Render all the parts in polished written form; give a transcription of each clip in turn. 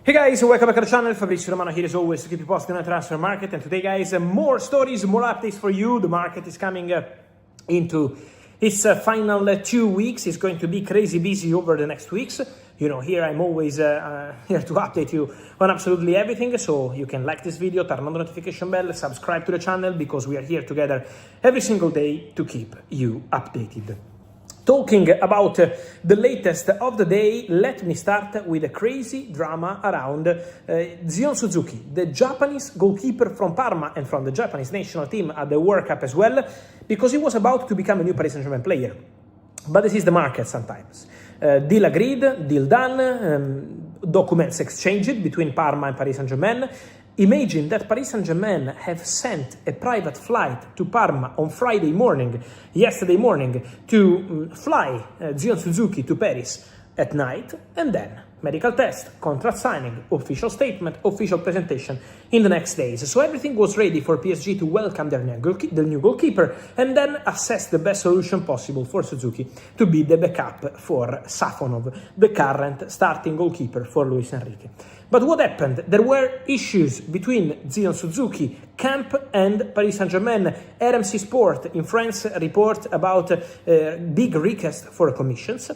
Hey guys, welcome back to the channel. Fabrizio, Romano here as always to keep you posted on the transfer market. And today, guys, more stories, more updates for you. The market is coming into its final 2 weeks. It's going to be crazy busy over the next weeks. You know, here I'm always here to update you on absolutely everything. So you can like this video, turn on the notification bell, subscribe to the channel, because we are here together every single day to keep you updated. Talking about the latest of the day, let me start with a crazy drama around Zion Suzuki, the Japanese goalkeeper from Parma and from the Japanese national team at the World Cup as well, because he was about to become a new Paris Saint-Germain player. But this is the market sometimes. Deal agreed, deal done, documents exchanged between Parma and Paris Saint-Germain. Imagine that Paris Saint-Germain have sent a private flight to Parma on yesterday morning, to fly Zion Suzuki to Paris at night, and then medical test, contract signing, official statement, official presentation in the next days. So everything was ready for PSG to welcome their new goalkeeper and then assess the best solution possible for Suzuki to be the backup for Safonov, the current starting goalkeeper for Luis Enrique. But what happened? There were issues between Zion Suzuki camp and Paris Saint-Germain. RMC Sport in France report about big request for commissions.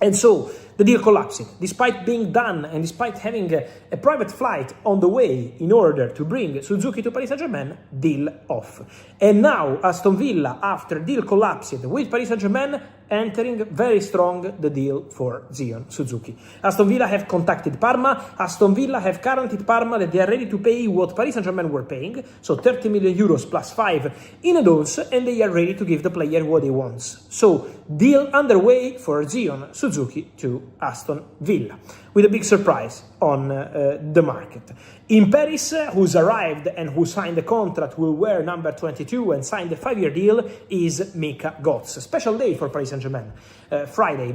And so the deal collapsed. Despite being done and despite having a private flight on the way in order to bring Suzuki to Paris Saint-Germain, deal off. And now Aston Villa, after deal collapsed with Paris Saint-Germain, entering very strong the deal for Zion Suzuki. Aston Villa have contacted Parma. Aston Villa have guaranteed Parma that they are ready to pay what Paris Saint-Germain were paying, so 30 million euros plus 5 in advance, and they are ready to give the player what he wants. So deal underway for Zion Suzuki to Aston Villa, with a big surprise on the market. In Paris, who's arrived and who signed the contract, will wear number 22 and signed a 5-year deal, is Mika Godts. A special day for Paris Saint-Germain, Saturday,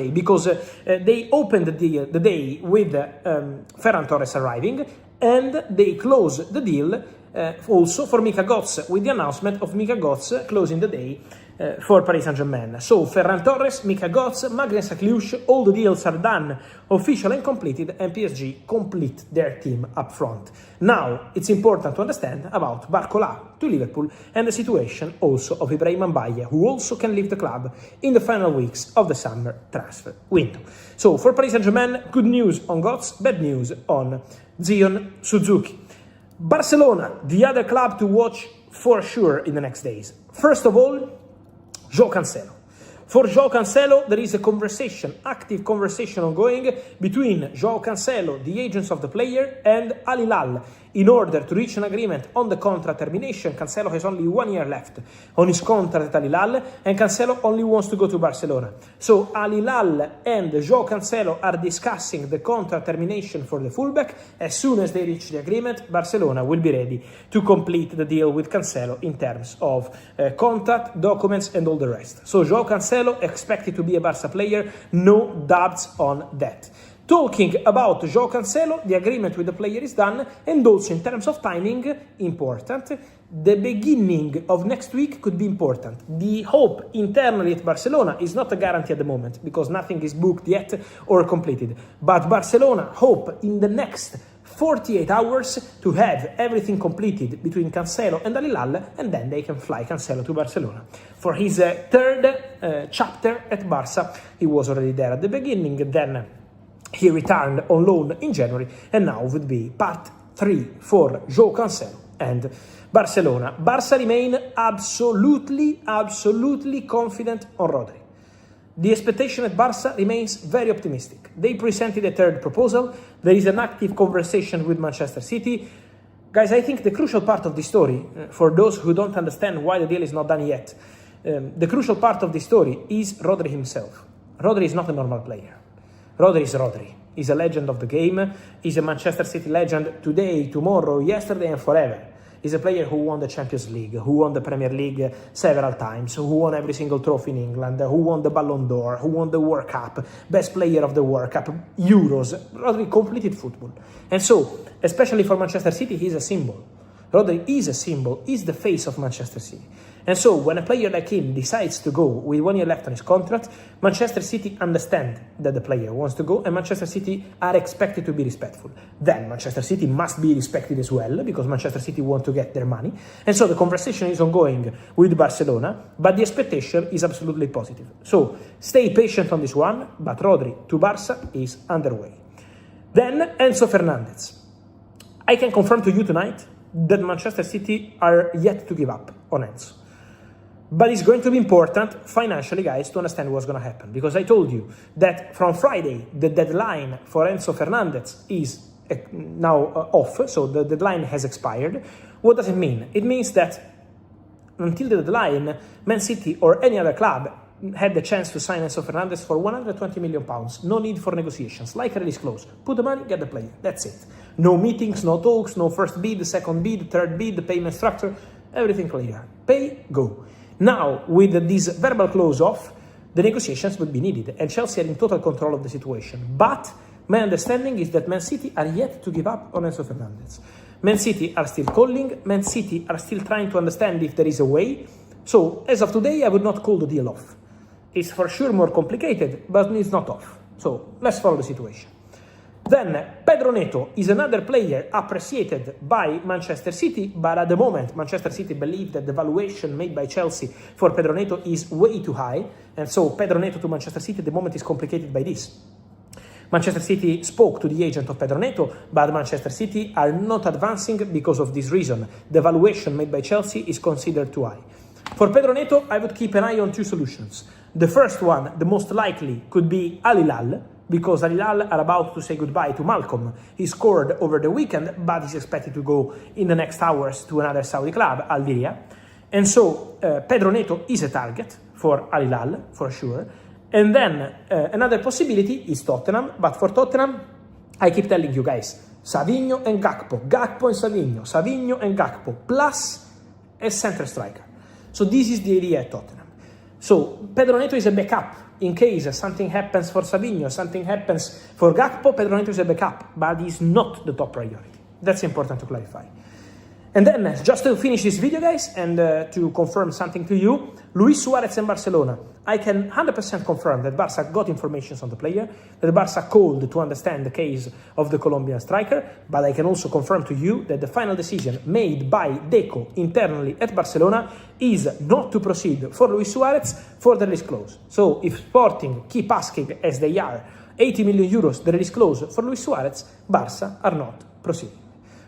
because they opened the day with Ferran Torres arriving, and they closed the deal also for Mika Godts, with the announcement of Mika Godts closing the day for Paris Saint-Germain. So Ferran Torres, Mika Godts, Maghreb Sakliouche, all the deals are done, official and completed, and PSG complete their team up front. Now it's important to understand about Barcola to Liverpool and the situation also of Ibrahim Mbaye, who also can leave the club in the final weeks of the summer transfer window. So for Paris Saint-Germain, good news on Godts, bad news on Zion Suzuki. Barcelona, the other club to watch for sure in the next days. First of all, João Cancelo. For João Cancelo, there is a conversation, active conversation ongoing between João Cancelo, the agents of the player, and Al-Hilal in order to reach an agreement on the contract termination. Cancelo has only 1 year left on his contract at Al-Hilal, and Cancelo only wants to go to Barcelona. So Al-Hilal and João Cancelo are discussing the contract termination for the fullback. As soon as they reach the agreement, Barcelona will be ready to complete the deal with Cancelo in terms of contract, documents, and all the rest. So João Cancelo expected to be a Barca player, no doubts on that. Talking about João Cancelo, the agreement with the player is done, and also in terms of timing, important. The beginning of next week could be important. The hope internally at Barcelona is not a guarantee at the moment, because nothing is booked yet or completed. But Barcelona hope in the next 48 hours to have everything completed between Cancelo and Al-Hilal, and then they can fly Cancelo to Barcelona. For his third chapter at Barça, he was already there at the beginning, then he returned on loan in January, and now would be part 3 for João Cancelo and Barcelona. Barça remain absolutely confident on Rodri. The expectation at Barça remains very optimistic. They presented a third proposal. There is an active conversation with Manchester City. Guys, I think the crucial part of the story, for those who don't understand why the deal is not done yet, the crucial part of the story is Rodri himself. Rodri is not a normal player. Rodri is Rodri. He's a legend of the game. He's a Manchester City legend today, tomorrow, yesterday, and forever. He's a player who won the Champions League, who won the Premier League several times, who won every single trophy in England, who won the Ballon d'Or, who won the World Cup, best player of the World Cup, Euros. Rodri completed football. And so, especially for Manchester City, he's a symbol. Rodri is a symbol, is the face of Manchester City. And so when a player like him decides to go with 1 year left on his contract, Manchester City understand that the player wants to go, and Manchester City are expected to be respectful. Then Manchester City must be respected as well, because Manchester City want to get their money. And so the conversation is ongoing with Barcelona, but the expectation is absolutely positive. So stay patient on this one, but Rodri to Barça is underway. Then Enzo Fernandez. I can confirm to you tonight that Manchester City are yet to give up on Enzo. But it's going to be important financially, guys, to understand what's going to happen. Because I told you that from Friday, the deadline for Enzo Fernandez is now off. So the deadline has expired. What does it mean? It means that until the deadline, Man City or any other club had the chance to sign Enzo Fernandez for £120 million. No need for negotiations. Like a release clause. Put the money, get the player. That's it. No meetings, no talks, no first bid, second bid, third bid, the payment structure. Everything clear. Pay, go. Now, with this verbal clause off, the negotiations would be needed, and Chelsea are in total control of the situation. But my understanding is that Man City are yet to give up on Enzo Fernandez. Man City are still calling, Man City are still trying to understand if there is a way. So, as of today, I would not call the deal off. It's for sure more complicated, but it's not off. So, let's follow the situation. Then, Pedro Neto is another player appreciated by Manchester City, but at the moment, Manchester City believe that the valuation made by Chelsea for Pedro Neto is way too high, and so Pedro Neto to Manchester City at the moment is complicated by this. Manchester City spoke to the agent of Pedro Neto, but Manchester City are not advancing because of this reason. The valuation made by Chelsea is considered too high. For Pedro Neto, I would keep an eye on two solutions. The first one, the most likely, could be Al-Hilal, because Al-Hilal are about to say goodbye to Malcolm. He scored over the weekend, but is expected to go in the next hours to another Saudi club, Al-Hilal. And so Pedro Neto is a target for Al-Hilal, for sure. And then another possibility is Tottenham, but for Tottenham, I keep telling you guys, Savinho and Gakpo, Gakpo and Savinho, Savinho and Gakpo, plus a center striker. So this is the idea at Tottenham. So Pedro Neto is a backup. In case something happens for Savinho, something happens for Gakpo, Pedro Neto is a backup, but is not the top priority. That's important to clarify. And then, just to finish this video, guys, and to confirm something to you, Luis Suárez'S and Barcelona. I can 100% confirm that Barça got information on the player, that Barça called to understand the case of the Colombian striker, but I can also confirm to you that the final decision made by Deco internally at Barcelona is not to proceed for Luis Suárez for the release clause. So, if Sporting keep asking, as they are, 80 million euros the release clause for Luis Suárez, Barça are not proceeding.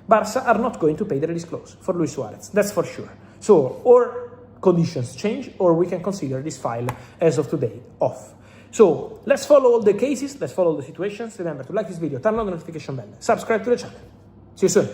Barça are not going to pay the release clause for Luis Suárez, that's for sure. So, or conditions change, or we can consider this file as of today off. So, let's follow all the cases, let's follow all the situations. Remember to like this video, turn on the notification bell, subscribe to the channel. See you soon.